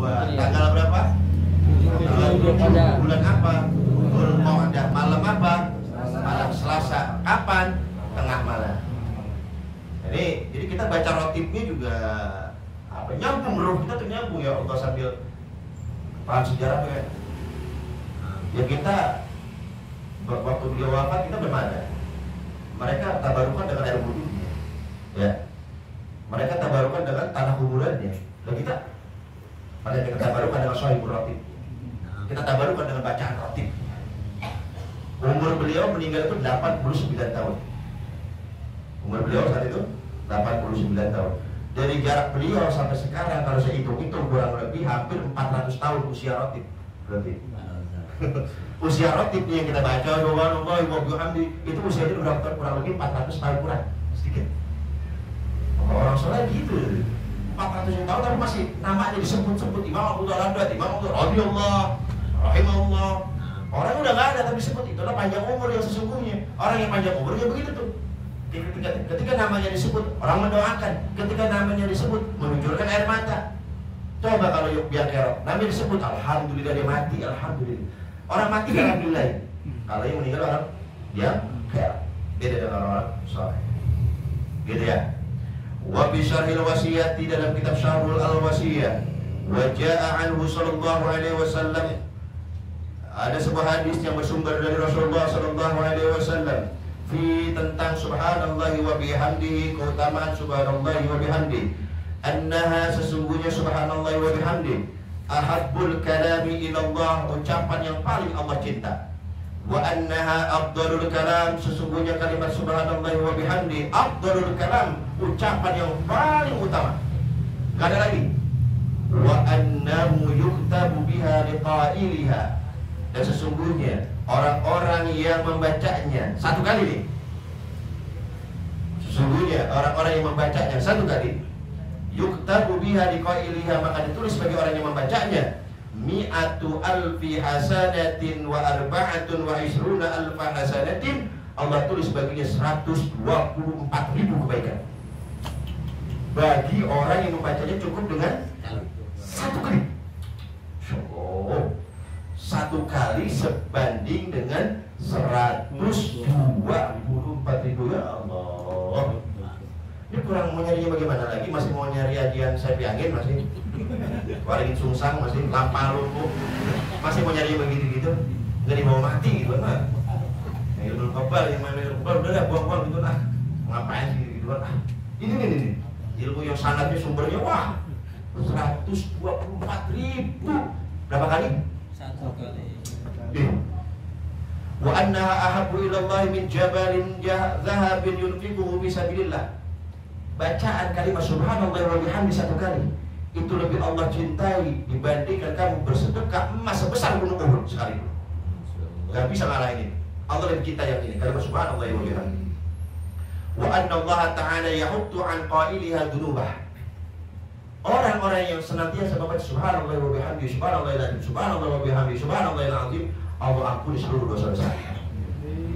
Tanggal berapa? Bulan apa? Dzulqa'dah. Malam apa? Malam Selasa. Kapan? Tengah malam. Jadi kita baca rotibnya juga apa? Nyambung, roh kita tuh nyambung ya Allah sambil paham sejarah ya. Ya kita waktu dia wafat kita bermana? Mereka tabarukan dengan air wudhunya, ya. Mereka tabarukan dengan tanah kuburannya. Dan kita tabarukan dengan shahibul rotib. Kita tabarukan dengan bacaan rotib. Umur beliau meninggal itu 89 tahun. Umur beliau saat itu 89 tahun. Dari jarak beliau sampai sekarang kalau saya hitung-hitung kurang lebih hampir 400 tahun usia rotib. Berarti usia rotib yang kita baca subhanallah wa bihamdi itu usianya kurang lebih 400 tahun kurang sedikit. Orang soleh gitu 400 tahun tapi masih namanya disebut-sebut Imam Abu Dawud, Imam Abu radhiyallahu rahimahullah. Orang udah nggak ada tapi disebut, itulah panjang umur yang sesungguhnya. Orang yang panjang umurnya begitu tuh. Ketika namanya disebut, orang mendoakan. Ketika namanya disebut, menunjukkan air mata. Coba kalau biar kerok, namanya disebut, alhamdulillah dia mati, alhamdulillah. Orang mati alhamdulillah. Kalau yang meninggal orang dia kerok. Beda dengan orang soleh. Gitu ya. Wa bi syarhil wasiyati dalam kitab Syarhul Al-Wasiyah wa jaa'a anhu sallallahu alaihi wasallam ada sebuah hadis yang bersumber dari Rasulullah sallallahu alaihi wasallam fi tentang subhanallahi wa bihamdihi, keutamaan subhanallahi wa bihamdihi, annaha sesungguhnya subhanallahi wa bihamdihi ahabbul kalami ilallah, ucapan yang paling Allah cinta. Wa annaha afdalul kalam, sesungguhnya kalimat subhanallahi wa bihamdi afdalul kalam, ucapan yang paling utama. Gak ada lagi. Wa annahu yuktabu biha liqailiha, dan sesungguhnya orang-orang yang membacanya satu kali nih. Sesungguhnya orang-orang yang membacanya satu kali, yuktabu biha liqailiha, maka ditulis bagi orang yang membacanya mi'atu alfi hasanatin wa arba'atun wa isruna alfa hasanatin, Allah tulis baginya 124.000 kebaikan. Bagi orang yang membacanya cukup dengan satu kali. Satu kali sebanding dengan 124.000. Ya Allah. Ini kurang mau nyarinya bagaimana lagi? Masih mau nyari ajian Sapi Angin masih? Waringin Sungsang masih? Lampar lumpuh masih mau nyari begitu-gitu? Nggak dibawa mati gitu kan? Ilmu kebal, yang mana ilmu kebal udah buang-buang gitu lah. Ngapain sih gitu kan? Ini ilmu yang sanadnya sumbernya wah 124.000. Berapa kali? Satu kali. Wa annaha ahabbu ilallahi min jabalin zahabin yunfiquhu fi sabilillah. Bacaan kalimat subhanallah wa bihamdi satu kali itu lebih Allah cintai dibandingkan kamu bersedekah emas sebesar gunung Uhud sekali. Gak bisa ngalahin ini. Allah lebih cinta yang ini, kalimat subhanallah wa bihamdi. Wa anna Allah ta'ala yahuttu an qailiha dzunubah. Orang-orang yang senantiasa membaca subhanallah wa bihamdi, subhanallahil azim, subhanallah wa bihamdi, subhanallahil azim, Allah ampuni seluruh dosa-dosa.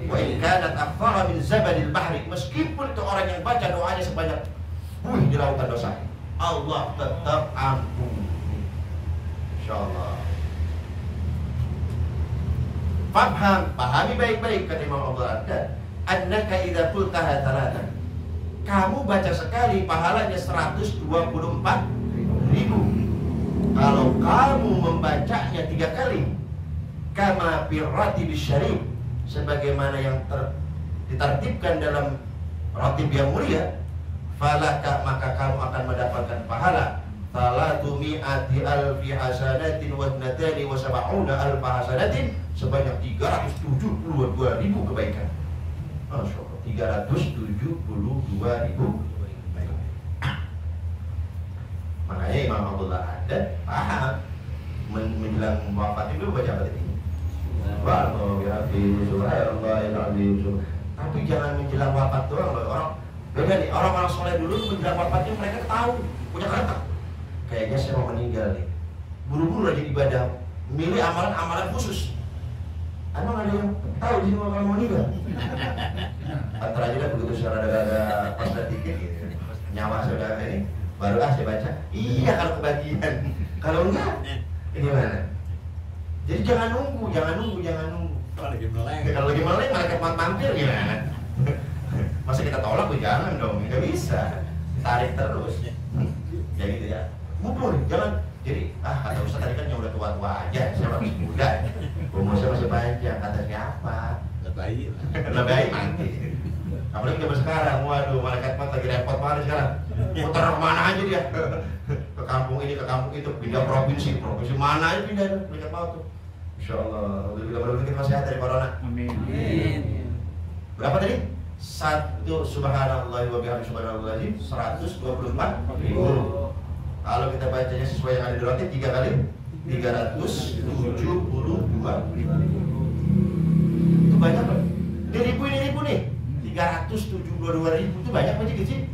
Wa in kanat akthara min zabadil bahri, meskipun itu orang yang baca doanya sebanyak buih di lautan dosa, Allah tetap ampuni. Insyaallah. Faham, pahami baik-baik kata Imam Abu Darda, annaka idza qultaha thalathan, kamu baca sekali pahalanya 124.000. Kalau kamu membacanya 3 kali, kama birratib syarif, sebagaimana yang ditertibkan dalam ratib yang mulia, falaka, maka kamu akan mendapatkan pahala salatu mi'ati alfi hasanatin wa ithnatani wa sab'una alfa hasanatin, sebanyak 372.000 kebaikan. Masya Allah, 372.000 kebaikan. Makanya Imam Abdullah ada paham menjelang wafat itu baca apa tadi? Tapi jangan menjelang wafat doang loh. Orang beda nih, orang-orang soleh dulu menjelang wafatnya mereka tahu, punya kata kayaknya saya mau meninggal nih, buru-buru aja ibadah, milih amalan-amalan khusus. Emang ada yang tahu di sini kalau mau meninggal? Antara aja begitu sudah ada pas dikit gitu, nyawa saudara ini baru saya baca, iya kalau kebagian. Kalau enggak, gimana? Jadi jangan nunggu. Kalau lagi meleng. Kalau lagi meleng, malaikat mampir gimana? Masa kita tolak? Jangan dong, nggak bisa. Tarik terus. Ya gitu ya. Ngumpul, jangan. Jadi, kata Ustaz tadi kan yang udah tua-tua aja, saya masih muda. Umurnya masih panjang, kata siapa? Lebay. Lebay mati. Apalagi zaman sekarang, waduh, malaikat mat lagi repot banget sekarang. Muter kemana aja dia? Ke kampung ini, ke kampung itu, pindah provinsi mana aja pindah tuh, malaikat maut tuh. Insya Allah, mudah-mudahan kita masih sehat dari corona. Amin. Berapa tadi? 1 subhanallah wa bihamdihi subhanallahil 124.000. Kalau kita bacanya sesuai yang ada di roti 3 kali 372.000. Itu banyak loh. Ini ribu nih. 372.000 itu banyak baca kecil.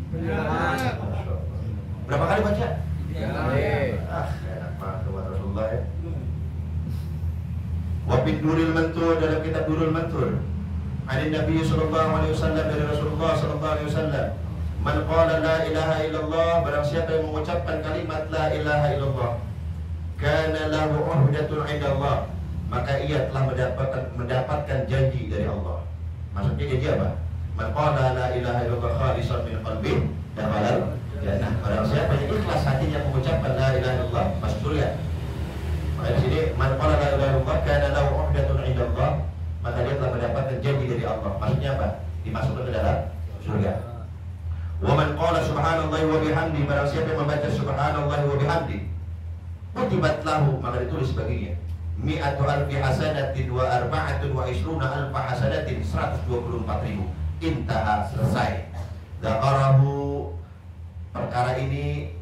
Berapa kali baca? 3 kali. Enak banget buat Rasulullah ya. Wa fi Durrul Manthur, dalam kitab Durrul Manthur. Dari Nabi sallallahu alaihi wasallam, dari Rasulullah sallallahu alaihi wasallam, man qala la ilaha illallah, barang siapa yang mengucapkan kalimat la ilaha illallah, kana lahu uhdatun 'inda Allah, maka ia telah mendapatkan janji dari Allah. Maksudnya janji apa? Man qala la ilaha illallah khalisan min qalbi dakhala jannah. Barang siapa yang ikhlas hatinya mengucapkan la ilaha illallah, masuk surga. Maka di sini man qala la ilaha illallah kana lahu uhdatun 'inda Allah, maka dia telah mendapatkan janji dari Allah. Maksudnya apa? Dimasukkan ke dalam surga. Wa man qala subhanallahi wa bihamdi, barang siapa yang membaca subhanallahi wa bihamdi, kutibat lahu, maka ditulis baginya mi'atu alfi hasanatin wa arba'atun wa isruna alfa hasanatin, 124.000. Intaha, selesai. Dzakarahu, perkara ini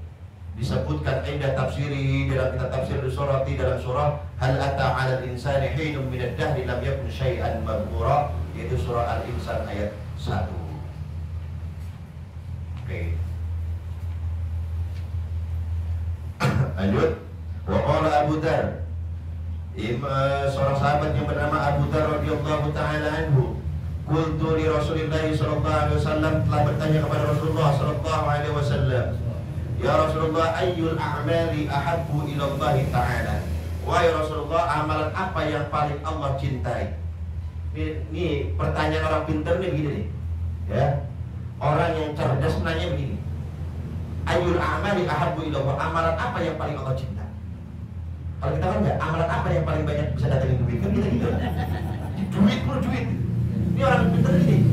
disebutkan indah tafsiri, dalam kitab tafsir surati, dalam surah hal ata 'alal insani hinun minad dahri lam yakun syai'an madhkura, yaitu surah Al-Insan ayat 1. Oke. Lanjut. Wa qala Abu Dzar, seorang sahabat yang bernama Abu Dzar radhiyallahu taala anhu, qultu li Rasulillah sallallahu alaihi wasallam, telah bertanya kepada Rasulullah sallallahu alaihi wasallam, ya Rasulullah, ayyul a'mali ahabbu ila Allah ta'ala. Wahai Rasulullah, amalan apa yang paling Allah cintai? Ini pertanyaan orang pintar nih, begini nih. Ya. Orang yang cerdas nanya begini. Ayyul a'mali ahabbu ila Allah, amalan apa yang paling Allah cinta? Kalau kita kan enggak, amalan apa yang paling banyak bisa datangin duit? Kan kita gitu. Duit pun duit. Ini orang pintar gini.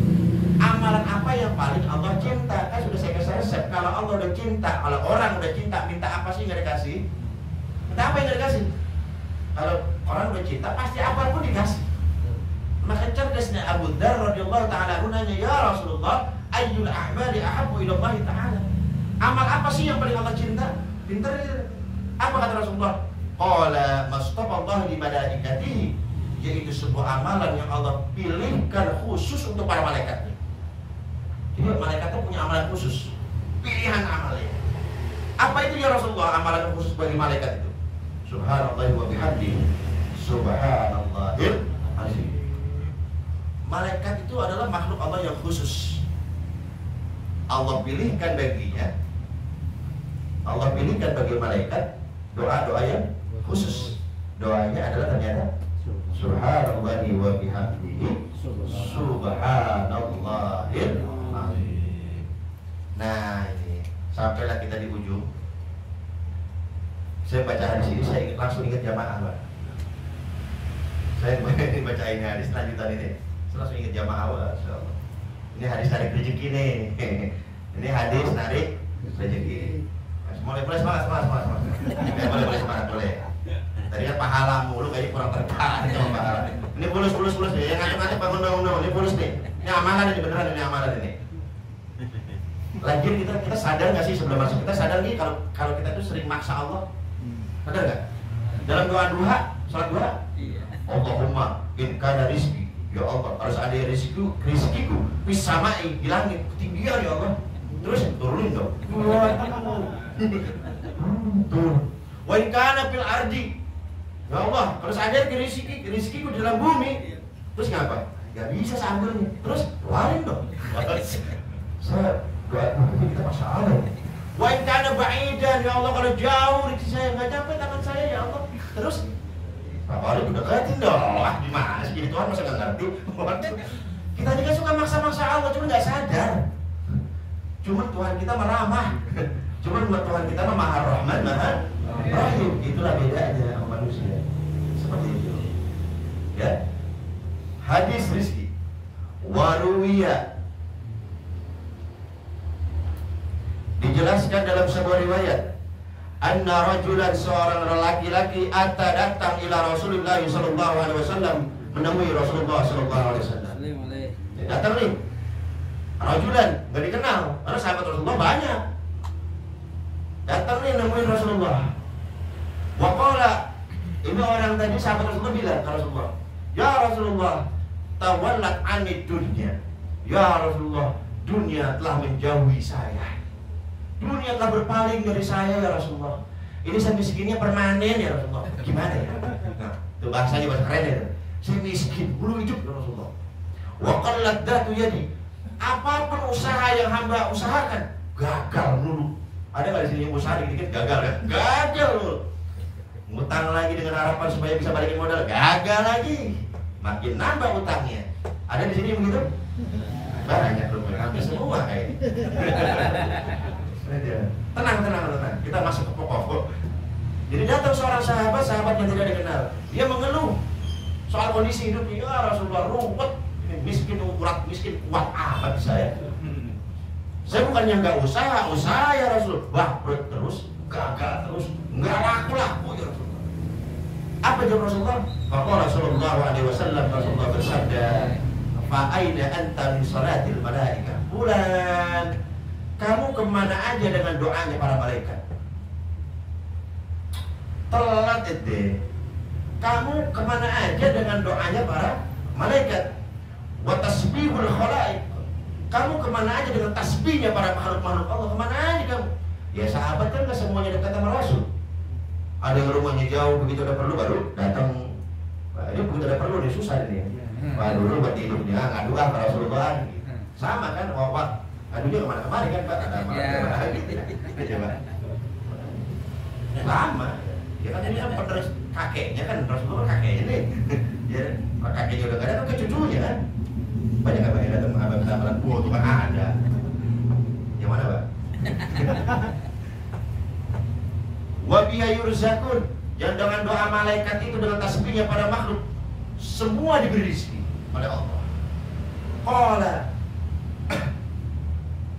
Amalan apa yang paling Allah cinta? Kan sudah saya kasih resep. Kalau Allah udah cinta, kalau orang udah cinta, minta apa sih nggak dikasih? Minta apa yang nggak dikasih? Kalau orang udah cinta, pasti apapun dikasih. Maka cerdasnya Abu Dzar radhiyallahu taala nanya, ya Rasulullah, ayyul a'mali ahabbu ila Allah ta'ala. Amal apa sih yang paling Allah cinta? Pintar gitu. Apa kata Rasulullah? Qala mastafa li malaikatihi, yaitu sebuah amalan yang Allah pilihkan khusus untuk para malaikatnya. Jadi malaikat itu punya amalan khusus, pilihan amalnya. Apa itu ya Rasulullah amalan khusus bagi malaikat itu? Subhanallah wa bihamdihi subhanallahil azim. Malaikat itu adalah makhluk Allah yang khusus. Allah pilihkan baginya, Allah pilihkan bagi malaikat doa-doa yang khusus. Doanya adalah ternyata subhanallah wa bihamdihi subhanallahil azim. Nah ini sampailah kita di ujung. Saya baca hadis ini, saya langsung ingat jamaah, Pak. Saya baca ini hadis lanjutan ini, saya langsung ingat jamaah, Pak. Ini hadis narik rezeki nih. Ini hadis narik rezeki. Boleh semangat. Boleh semangat, boleh. Tadi kan pahala mulu, kayaknya kurang tertarik sama pahala. Ini pulus nih, yang ngaco-ngaco bangun. Ini pulus nih. Ini amalan ini, beneran ini amalan ini. Lagi kita sadar nggak sih sebelum masuk, kita sadar nih kalau kita tuh sering maksa Allah. Sadar nggak? Dalam doa duha, salat duha, Allahumma in kana rizki, ya Allah, harus ada rizkiku bisamai, di langit, ketinggian ya Allah. Terus turunin dong. Turun. Wa in kana fil ardi, ya Allah, harus ada rizkiku di dalam bumi. Terus ngapa? Gak bisa sambil nih. Terus keluarin dong. Saya doa kita masalah. Wa in kana ba'idan, ya Allah kalau jauh rezeki saya nggak nyampe tangan saya ya Allah. Terus Pak Wali udah deketin dong. Wah gimana sih jadi Tuhan masa nggak ngerti? Kita juga suka maksa-maksa Allah cuma nggak sadar. Cuma Tuhan kita meramah. Cuma Tuhan kita Maha Rahman, Maha Rahim. Itulah bedanya sama manusia. Seperti itu. Ya. Hadis rizki. Waruwiya. Dijelaskan dalam sebuah riwayat, anna rajulan, seorang laki-laki datang ila Rasulullah sallallahu alaihi wasallam, menemui Rasulullah sallallahu alaihi wasallam. Datang nih. Rajulan, enggak dikenal, karena sahabat Rasulullah banyak. Datang nih nemuin Rasulullah. Wa qala, ini orang tadi sahabat Rasulullah bilang ke Rasulullah, "Ya Rasulullah, tawallat anid dunya." Ya Rasulullah, dunia telah menjauhi saya. Dunia telah berpaling dari saya ya Rasulullah. Ini saya miskinnya permanen ya Rasulullah. Gimana ya? Nah, itu bahasanya bahasa keren ya. Saya miskin, bulu hidup ya Rasulullah. Wa qallat datu yadi. Apapun usaha yang hamba usahakan, gagal mulu. Ada nggak di sini yang usaha dikit-dikit gagal ya? Gagal mulu. Ngutang lagi dengan harapan supaya bisa balikin modal, gagal lagi. Makin nambah utangnya. Ada di sini yang begitu? Banyak loh, hampir semua kayaknya. Tenang. Kita masuk ke pokok. Jadi datang seorang sahabat yang tidak dikenal. Dia mengeluh soal kondisi hidupnya. Ya Rasulullah, ruwet. Ini miskin kuat apa di saya? Saya bukannya nggak usaha ya Rasul. Bangkrut terus, gagal terus, nggak laku ya Rasulullah. Apa jawab Rasulullah? Maka Rasulullah SAW Rasulullah bersabda, fa aina anta min salatil malaika? Bulan, kamu kemana aja dengan doanya para malaikat? Telat deh. Kamu kemana aja dengan doanya para malaikat? Wa tasbihul khalaik. Kamu kemana aja dengan tasbihnya para makhluk-makhluk Allah? Kemana aja kamu? Ya sahabat kan gak semuanya dekat sama Rasul. Ada yang rumahnya jauh, begitu ada perlu baru datang. Ini begitu ada perlu dia susah ini. Pak dulu buat hidupnya ngadu ke Rasulullah. Sama kan? Wah, adunya kemana-kemana kan Pak? Ada mana gitu ya. Coba. Lama. Ya kan ini kan penerus kakeknya kan, Rasulullah kakeknya nih. Ya, kakeknya udah gak ada kan ke cucunya kan. Banyak apa yang datang abang-abang buah itu kan ada. Yang mana Pak? Wa biha yurzakun. Yang dengan doa malaikat itu, dengan tasbihnya para makhluk, semua diberi rezeki oleh Allah. Qala.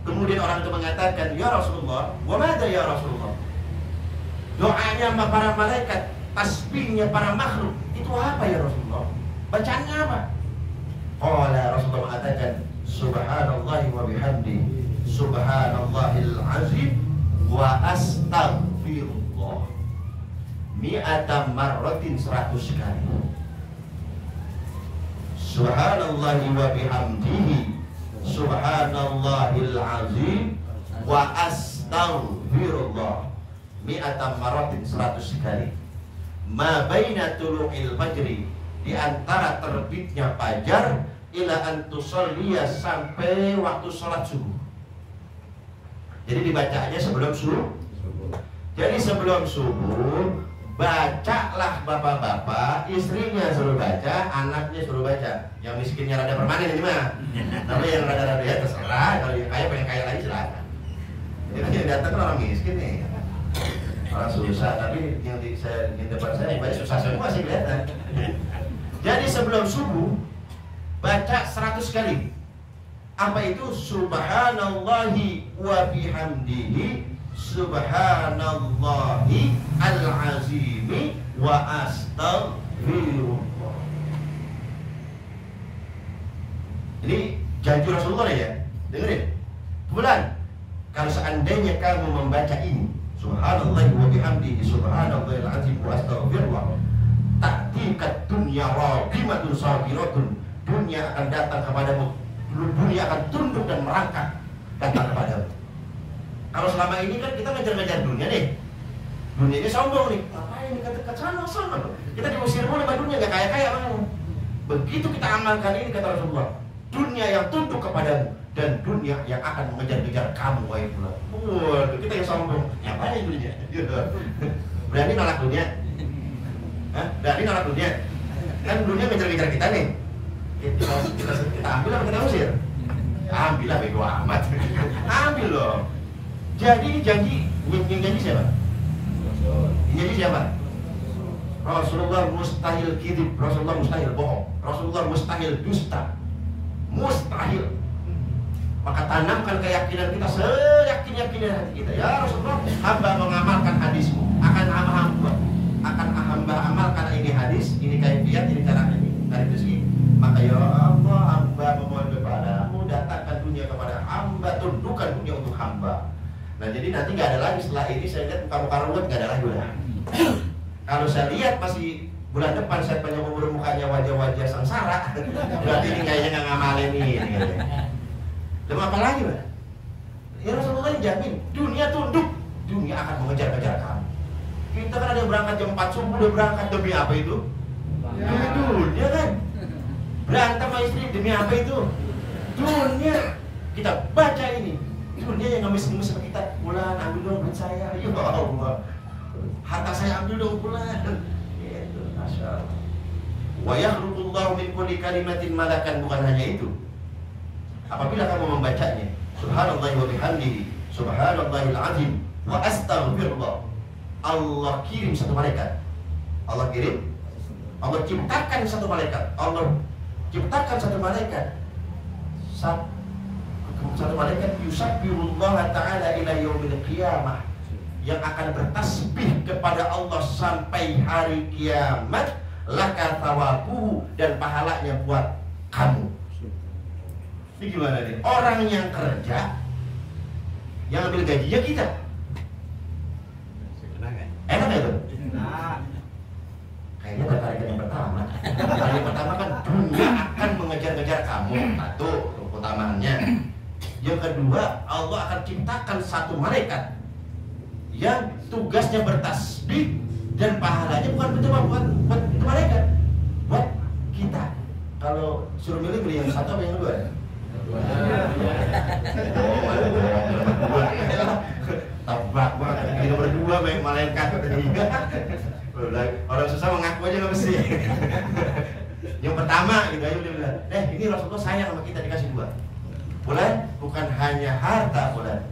Kemudian orang itu mengatakan, ya Rasulullah, wa madza ya Rasulullah? Doanya para malaikat, tasbihnya para makhluk, itu apa ya Rasulullah? Bacaannya apa? Qala, Rasulullah mengatakan, subhanallah wa bihamdi, subhanallahil azim, wa astaghfirullah mi'ata marratin, 100 kali. Subhanallah wa bihamdihi, subhanallahil azim, wa astaghfirullah mi'ata marratin, 100 kali. Ma baina tulu'il fajri, di antara terbitnya fajar, ila antusolliya, sampai waktu sholat subuh. Jadi dibacanya sebelum subuh. Jadi sebelum subuh, bacalah bapak-bapak, istrinya suruh baca, anaknya suruh baca. Yang miskinnya rada permanen ini mah. Tapi yang rada-rada ya terserah, kalau yang kaya pengen kaya lagi silakan. Jadi yang datang kan orang miskin nih. Orang susah, tapi yang di depan saya banyak susah semua sih kelihatan. Jadi sebelum subuh baca 100 kali. Apa itu? Subhanallahi wa bihamdihi, subhanallahi al-azimi, wa astaghfirullah. Ini janji Rasulullah ya. Dengerin. Bulan, kalau seandainya kamu membaca ini, subhanallahi wa bihamdihi, subhanallahi al-azim, wa astaghfirullah, ta'tikat dunya raqimatun sabiratun. Dunia akan datang kepadamu, dunia akan tunduk dan merangkak datang kepadamu. Kalau selama ini kan kita ngejar-ngejar dunia nih, dunia ini sombong nih, ngapain nih dekat sana, kita diusir mulu sama dunia, gak kaya-kaya. Begitu kita amalkan ini, kata Rasulullah, dunia yang tunduk kepadamu, dan dunia yang akan mengejar-ngejar kamu, wahai bulan. Waduh, kita yang sombong. Ngapain dunia? Berani nolak dunia? Hah? Berani nolak dunia? Kan dunia ngejar-ngejar kita nih. Kita ambil apa kita usir? Ambil lah, bego amat. Ambil loh. Jadi ini janji, yang janji siapa? Yang janji siapa? Rasulullah mustahil kidib, Rasulullah mustahil bohong, Rasulullah mustahil dusta, mustahil. Maka tanamkan keyakinan kita seyakin-yakinnya hati kita. Ya Rasulullah, hamba mengamalkan hadismu, akan hamba amalkan ini hadis, ini kaifiat, ini cara ini, dari rezeki. Maka ya Allah, hamba memohon kepadamu, datangkan dunia kepada hamba, tundukkan dunia untuk hamba. Nah jadi nanti nggak ada lagi setelah ini, saya lihat muka-muka ruwet nggak ada lagi udah. Kalau saya lihat masih bulan depan saya punya mukanya wajah-wajah sengsara, berarti ini kayaknya nggak ngamalin ini. Lalu apa lagi, Pak? Ya Rasulullah jamin, dunia tunduk, dunia akan mengejar-ngejar kamu. Kita kan ada yang berangkat jam 4 subuh, udah berangkat demi apa itu? Demi dunia kan? Berantem sama istri demi apa itu? Dunia. Kita baca ini, dunia yang ngemis-ngemis sama kita. Bulan ambil dong duit saya, ya Allah. Harta saya ambil dong bulan. Itu, Masya Allah. Wa yakhluqullahu min kulli kalimatin malakan, bukan hanya itu. Apabila kamu membacanya, subhanallah wa bihamdihi, subhanallahil azim, wa astaghfirullah. Allah kirim satu malaikat. Allah kirim. Allah ciptakan satu malaikat. Allah ciptakan satu malaikat. Satu malaikat yusabbihullah ta'ala ila yaumil qiyamah, yang akan bertasbih kepada Allah sampai hari kiamat, laka thawabuhu, dan pahalanya buat kamu. Ini gimana nih? Orang yang kerja, yang ambil gajinya kita. Enak ya tuh? Kayaknya tertarik yang pertama. Yang pertama kan dunia akan mengejar-ngejar kamu, satu utamaannya. Yang kedua, Allah akan ciptakan satu malaikat yang tugasnya bertasbih, dan pahalanya bukan buat itu malaikat, buat kita. Kalau suruh milih yang satu apa yang kedua? Tabak banget, kita berdua main malaikat. Orang susah mengaku aja nggak mesti. Yang pertama gitu aja dia bilang, ini Rasulullah sayang sama kita, dikasih dua. Bulan, bukan hanya harta bulan,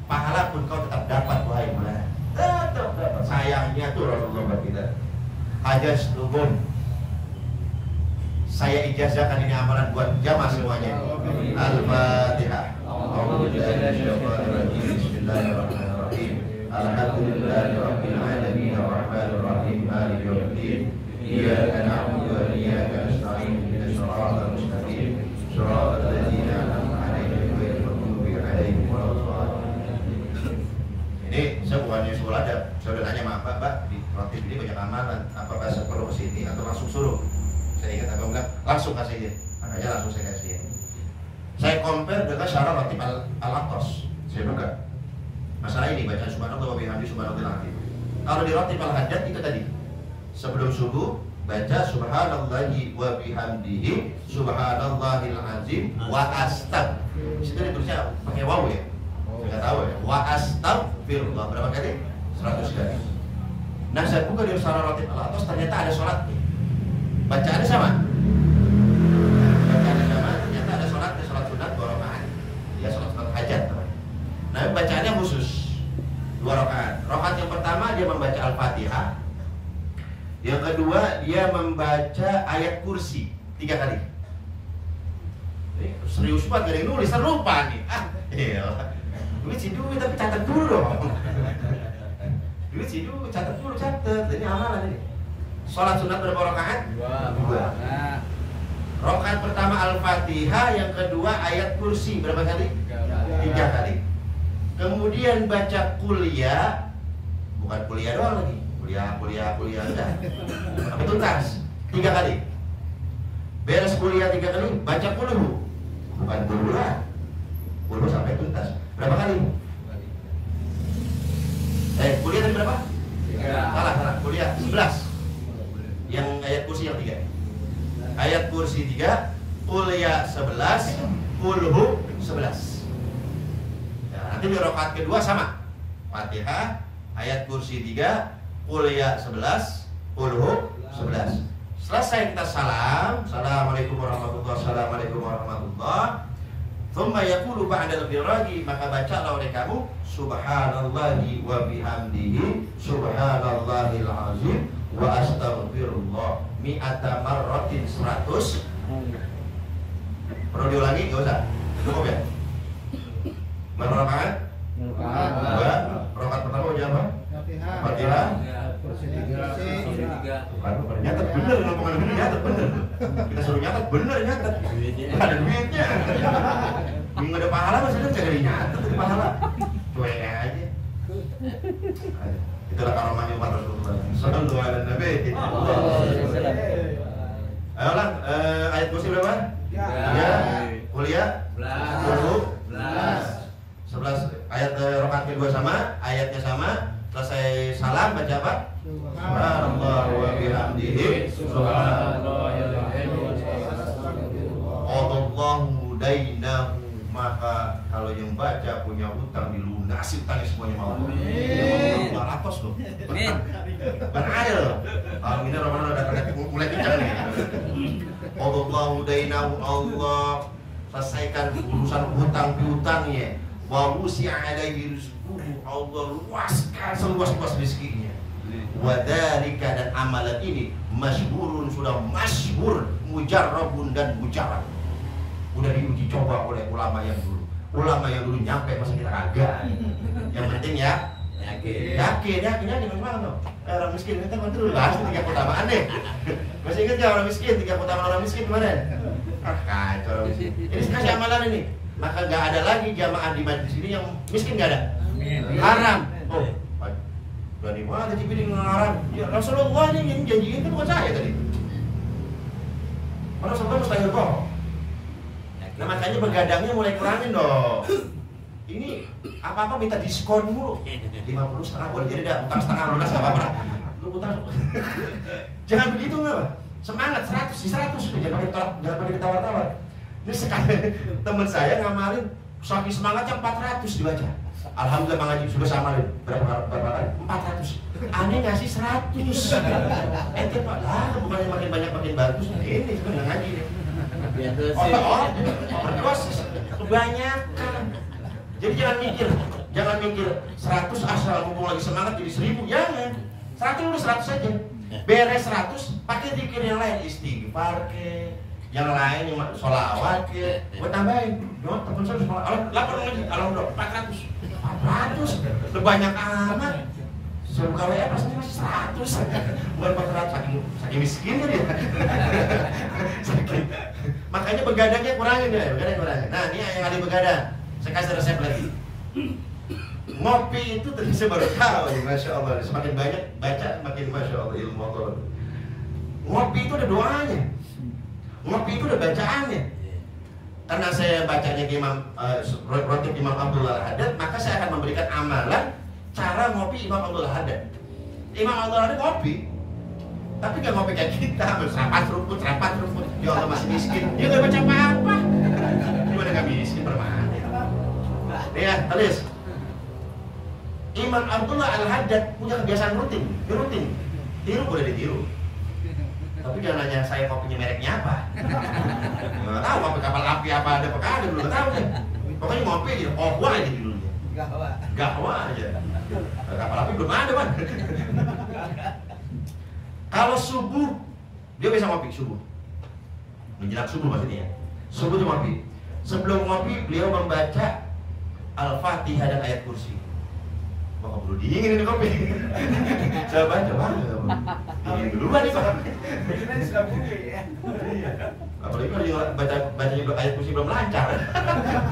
pahala pun kau tetap dapat, wahai bulan. Tetap dapat. Sayangnya tuh Rasulullah buat kita. Hajas lubun. Saya ijazahkan ini amalan buat jamaah semuanya. Al-Fatihah. Bismillahirrahmanirrahim. Alhamdulillahirabbil alamin arrahmanir rahim maliki yaumiddin. Iyyaka na'budu wa iyyaka nasta'in ihdinas siratal mustaqim. Shiratal ladzina an'amta 'alaihim ghairil maghdubi 'alaihim waladdallin. Ini saya bukannya sekolah ada. Saya udah nanya sama Mbak, di roti ini banyak amalan. Apakah saya perlu kesini atau langsung suruh? Saya ingat apa enggak, langsung kasih dia. Makanya langsung saya kasih ya. Saya compare dengan syarah ratib al-Atos. Saya buka. Masalah ini baca subhanallah wa bihamdi subhanallahil azim. Kalau di ratib al-Hajjat itu tadi, sebelum subuh baca subhanallahi wa bihamdihi subhanallahil azim wa astag. Di situ ditulisnya pakai waw ya. Saya nggak tahu ya. Wa astagfirullah berapa kali? 100 kali. Nah saya buka di syarah ratib al-Atos, ternyata ada sholat. Bacaannya sama. Bacaannya sama, ternyata ada sholat sunat 2 rakaat. Ya sholat sunat hajat. Nah bacaannya khusus 2 rakaat. Rakaat yang pertama dia membaca Al-Fatihah. Yang kedua dia membaca ayat kursi 3 kali. Serius banget, gak ada yang nulis, lupa nih. Iya. Duit sih duit, tapi catat dulu dong. Duit sih duit, catat dulu, catat. Ini amalan ini. Sholat sunat berapa rakaat? 2. Rakaat pertama Al-Fatihah, yang kedua ayat kursi berapa kali? 3 kali. Kemudian baca kuliah, bukan kuliah doang lagi, kuliah udah. Apa tuntas? 3 kali. Beres kuliah 3 kali, baca kulhu, bukan kulhulah, kulhu sampai tuntas. Berapa kali? Kuliah tadi berapa? 3. Salah, kuliah 11. Yang ayat kursi yang 3. Ayat kursi 3, kuliah 11, kulhu 11. Ya, nanti di rakaat kedua sama. Fatihah, ayat kursi 3, Qul ya 11, Qul hu 11. Selesai kita salam, Assalamualaikum warahmatullahi wabarakatuh, Assalamualaikum warahmatullahi. Thumma yaqulu ba'dal firagi, maka bacalah oleh kamu subhanallahi wa bihamdihi subhanallahil azim wa astaghfirullah mi'ata marratin 100. Perlu diulangi? Gak usah. Cukup ya? Berapa rakaat? Dua. Rakaat pertama udah apa? Fatihah. Bukan, nyatet bener, ngomongan bener nyatet bener. Kita suruh nyatet bener nyatet. Ada duitnya. Minggu ada pahala masih kan jadi nyatet di pahala. Cuek aja. Itulah karomahnya umat Rasulullah. Sallallahu alaihi wasallam. Ayo ulang, ayat kursi berapa? 3. Kuliah? 11. Ayat rakaat kedua sama, ayatnya sama. Selesai salam baca apa? Subhanallah wa bihamdihi Allahu dainahu, maka kalau yang baca punya utang dilunasi utangnya semuanya mau. Amin. 200 loh. Amin. Beradil. Amin. Ramadan udah mulai kencang nih. Allahu dainahu, Allah selesaikan urusan hutang piutangnya. Wa wusi'a alaihi rizquhu, Allah luaskan seluas-luas rezekinya. Wa dzalika, dan amalan ini masyhurun, sudah masyhur, mujarrabun dan mujarrab. Udah diuji coba oleh ulama yang dulu. Ulama yang dulu nyampe masa kita kagak. Yang penting ya yakin gimana? Orang miskin kita kan dulu bahas 3 keutamaan deh. Masih ingat ya orang miskin, 3 keutamaan orang miskin kemarin? Kacau orang miskin. Ini kasih amalan ini. Maka nggak ada lagi jamaah di majlis ini yang miskin, nggak ada. Haram. Oh, berani banget tadi bilang haram. Ya Rasulullah ini yang janjiin kan bukan saya tadi. Rasulullah mustahil kok. Nah makanya begadangnya mulai kurangin dong. Ini apa-apa minta diskon mulu. 50 setengah boleh, jadi dah utang setengah lunas nggak apa-apa. Lu utang. Jangan begitu nggak? Semangat 100 di 100. Jangan pakai ketawa-tawa. Ini sekali teman saya ngamalin saking semangatnya 400 dibaca. Alhamdulillah Bang Haji sudah samalin berapa kali? 400. Aneh ngasih 100. Ente Pak lah, bukannya makin banyak makin bagus. Ini sudah ngaji nih. Berdosis kebanyakan. Jadi jangan mikir 100 asal mumpung lagi semangat jadi 1000, jangan. 100 udah 100 saja. Beres 100 pakai zikir yang lain, istighfar ke, yang lain yang sholawat ya, gue tambahin. Yo, temen saya sholawat, lapor lagi, alhamdulillah 400, udah banyak amat. Suruh KWA pasti masih 100, bukan 400, saking miskin kan ya. Makanya begadangnya kurangin ya, kurangin. Nah ini yang ada begadang, saya kasih resep lagi. Ngopi itu tadi saya baru tahu ya, Masya Allah. Semakin banyak baca, makin Masya Allah ilmu Allah. Ngopi itu ada doanya. Ngopi itu udah bacaannya. Karena saya bacanya Imam Rotib Imam Abdullah Al-Haddad, maka saya akan memberikan amalan cara ngopi Imam Abdullah Al-Haddad. Imam Abdullah Al-Haddad ngopi, tapi gak ngopi kayak kita, serapat ruput. Ya Allah masih miskin, dia gak baca apa-apa. Gimana gak miskin, bermana? Ya, tulis. Imam Abdullah Al-Haddad punya kebiasaan rutin. Tiru boleh ditiru. Tapi jangan nanya saya kopinya mereknya apa. Nggak tahu kopi kapal api apa ada pekada dulu, nggak tahu deh. Pokoknya ngopi aja, kohwa aja dulunya. Gahwa aja. Kapal api belum ada kan. Kalau subuh dia bisa ngopi subuh. Menjelang subuh maksudnya ya. Subuh itu ngopi. Sebelum ngopi beliau membaca Al-Fatihah dan ayat kursi. Wah, perlu dingin ini kopi. Saya baca, dingin duluan nih Pak. Ini sudah bumi ya. Apalagi kalau bacanya ayat kursi belum lancar.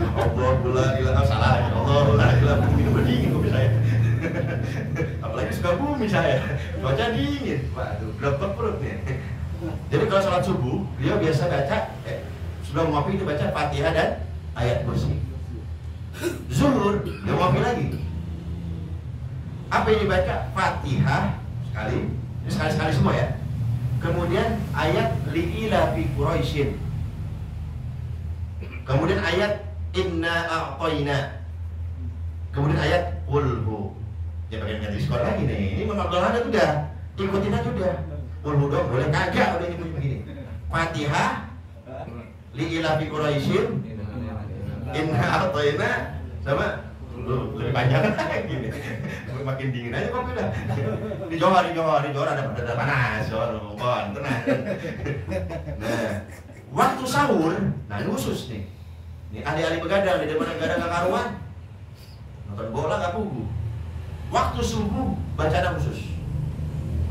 Alhamdulillah, salah. Alhamdulillah, ini berdingin kopi saya. Apalagi suka bumi saya. Baca dingin. Waduh, berapa perut nih. Jadi kalau sholat subuh, dia biasa baca sebelum ngopi itu baca Fatihah dan ayat kursi. Zuhur, dia ngopi lagi. Apa yang dibaca? Fatihah sekali semua ya. Kemudian ayat li'ila fi Quraisyin. Kemudian ayat inna a'tayna. Kemudian ayat qulhu. Ya pakai ganti skor lagi nih. Ini memang Abdullah udah ikutin aja udah. Qulhu dong boleh kagak udah ikutin begini. Fatihah li ilafi Quraisyin inna a'tayna sama lebih panjang gini. Makin dingin aja kok udah. Di Johor ada panas, Johor tenang. Nah, waktu sahur, nah ini khusus nih. Ini ahli-ahli begadang, di depan begadang gak karuan. Nonton bola gak pugu. Waktu subuh bacaan khusus.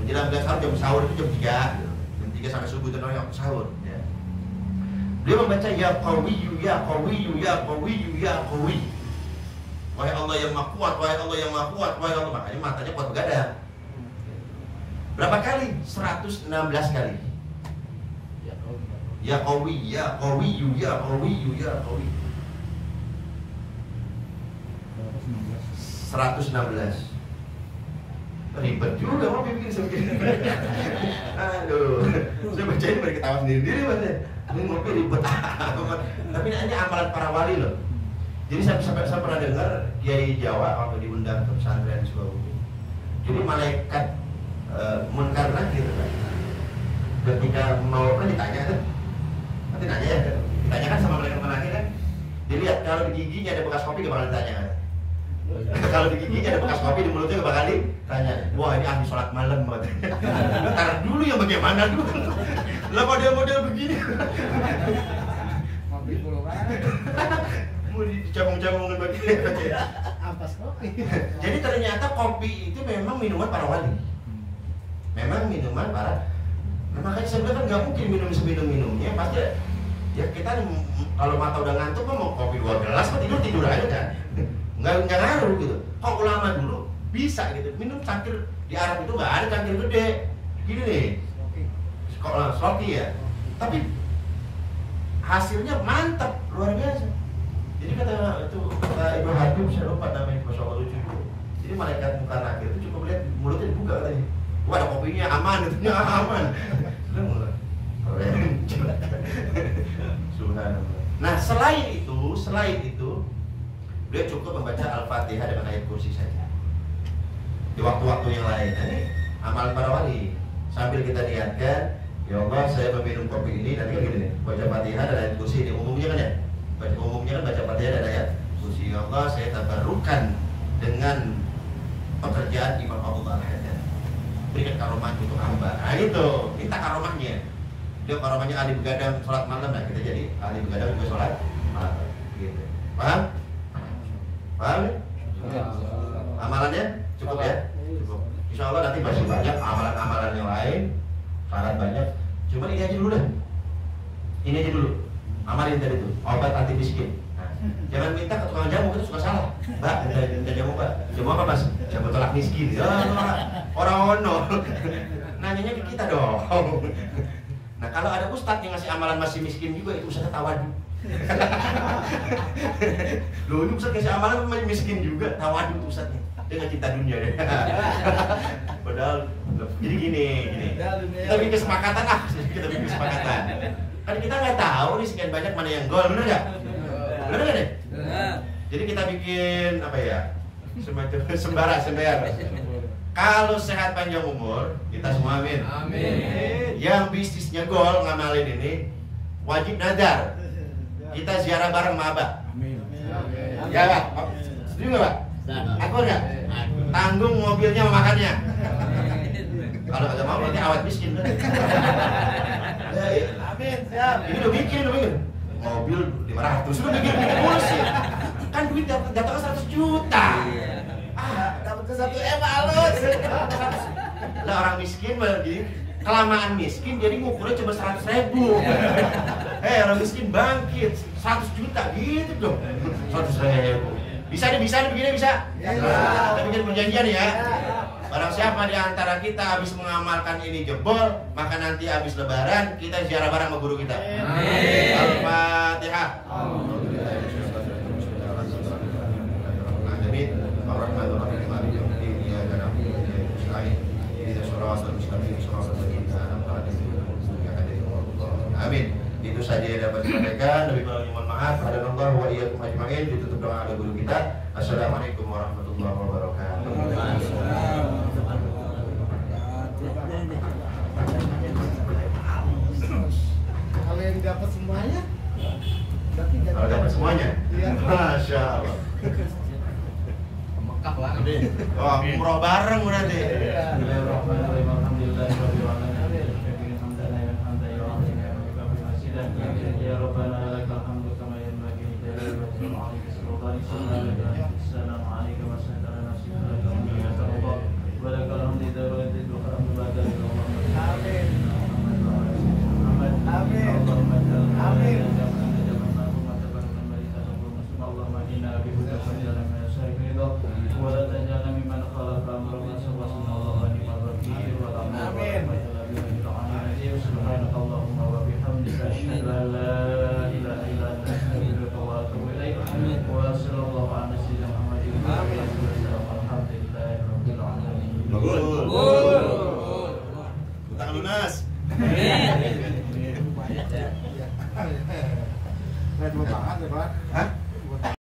Menjelang sahur itu jam 3. Jam 3 sampai subuh itu namanya sahur, ya. Dia membaca ya qawiyyu ya qawiyyu ya qawiyyu ya qawiyyu. Wahai Allah yang maha kuat, wahai Allah yang maha kuat, wahai Allah. Makanya matanya kuat begadang. Berapa kali? 116 kali. Ya qawi, ya qawiyyu, ya qawiyyu, ya qawi. 116. Ribet juga mau bikin segini. Aduh, saya bacain baru ketawa sendiri Mas. Ini ngopi ribet amat. Tapi ini amalan para wali loh. Jadi saya pernah dengar Kiai Jawa waktu diundang ke pesantren Sukabumi. Jadi malaikat munkar nakir kan. Ketika mau kan ditanya kan. Nanti nanya ya, ditanyakan sama malaikat nakir kan. Dilihat kalau di giginya ada bekas kopi gak bakal ditanya kan. Kalau di giginya ada bekas kopi di mulutnya gak bakal ditanya. Wah ini ahli sholat malam banget. Ntar dulu yang bagaimana dulu. Lah model-model begini. Kopi puluhan. Mau dicamung-camungin begini. Ampas kopi. Jadi ternyata kopi itu memang minuman para wali. Memang minuman para. Nah, makanya saya bilang kan nggak mungkin minum seminum-minumnya. Pasti ya kita kalau mata udah ngantuk kan mau kopi 2 gelas kan tidur aja kan. Nggak ngaruh gitu. Kok ulama dulu bisa gitu minum cangkir di Arab itu nggak ada cangkir gede. Gini nih. Kalau sloki ya. Tapi hasilnya mantap luar biasa. Jadi kata Ibnu Habib, saya lupa namanya, Masya Allah lucu itu. Jadi malaikat muka nakir itu cukup lihat mulutnya dibuka katanya. Wah ada kopinya aman, itu aman. Subhanallah. Nah selain itu, dia cukup membaca Al-Fatihah dengan ayat kursi saja. Di waktu-waktu yang lain, ini amalan para wali. Sambil kita niatkan, ya Allah saya meminum kopi ini, nanti kan gini nih, baca Fatihah dan ayat kursi ini umumnya kan ya. Umumnya kan baca Fatihah dan ayat kursi. Ya Allah saya tabarrukan dengan pekerjaan Imam Abu Bakar. Berikan karomah untuk hamba. Nah gitu, minta karomahnya. Dia karomahnya ahli begadang sholat malam, nah kita jadi ahli begadang juga sholat malam. Gitu. Paham? Paham? Amalannya cukup ya? Cukup. Insya Allah nanti masih banyak amalan-amalan yang lain, sangat banyak. Cuma ini aja dulu dah. Ini aja dulu. Amalin tadi itu, obat anti miskin. Nah, jangan minta ke tukang jamu, itu suka salah. Mbak, minta jamu Mbak. Jamu apa Mas? Jamu tolak miskin. Ya, orang ono. Nanyanya ke kita dong. Nah, kalau ada ustadz yang ngasih amalan masih miskin juga, itu ustadz tawadu. Loh, ini ustadz kasih amalan masih miskin juga, tawadu ustadznya. Dia nggak cinta dunia deh. Padahal, jadi gini. Kita bikin kesepakatan kita bikin kesepakatan. Kan kita nggak tahu nih sekian banyak mana yang gol, bener nggak? Bener nggak deh? Jadi kita bikin apa ya? Semacam sembayar. Kalau sehat panjang umur, kita semua amin. Amin. Yang bisnisnya gol ngamalin ini wajib nadar. Kita ziarah bareng sama Abah. Amin. Ya Pak, setuju nggak Pak? Akur nggak? Tanggung mobilnya sama makannya. Kalau agak mau berarti awet miskin. Amin, siap. Ini udah bikin. Mobil 500, udah bikin mulu sih. Kan duit datangnya 100 juta. Dapat ke 1 M halus. Lah orang miskin begini, kelamaan miskin jadi ngukurnya cuma 100.000. Orang miskin bangkit 100 juta gitu dong. 100.000. Bisa begini bisa. Kita bikin perjanjian ya. Barang siapa di antara kita habis mengamalkan ini jebol, maka nanti habis lebaran kita ziarah bareng sama guru kita. Amin. Al-Fatihah. Amin. Itu saja yang dapat disampaikan. Lebih kurang mohon maaf. maaf. Hadanallahu wa iyyakum ajmain. Ditutup doa ada guru kita. Assalamualaikum warahmatullahi wabarakatuh. Kalau yang dapat semuanya, berarti nggak Kalau dapat semuanya, Iya. masya Allah. Mekah lah. Oh, umroh bareng berarti. Bismillahirrahmanirrahim. Alhamdulillahirabbil alamin. Ya Rabbana lakal hamdu kama yanbaghi li jalali wajhika wa 'azimi sultanika. Assalamu alaikum warahmatullahi wabarakatuh. Wa lakal hamdu darajatu wa barakatuh. Amin. Utang lunas. Red banget ya, Pak. Hah?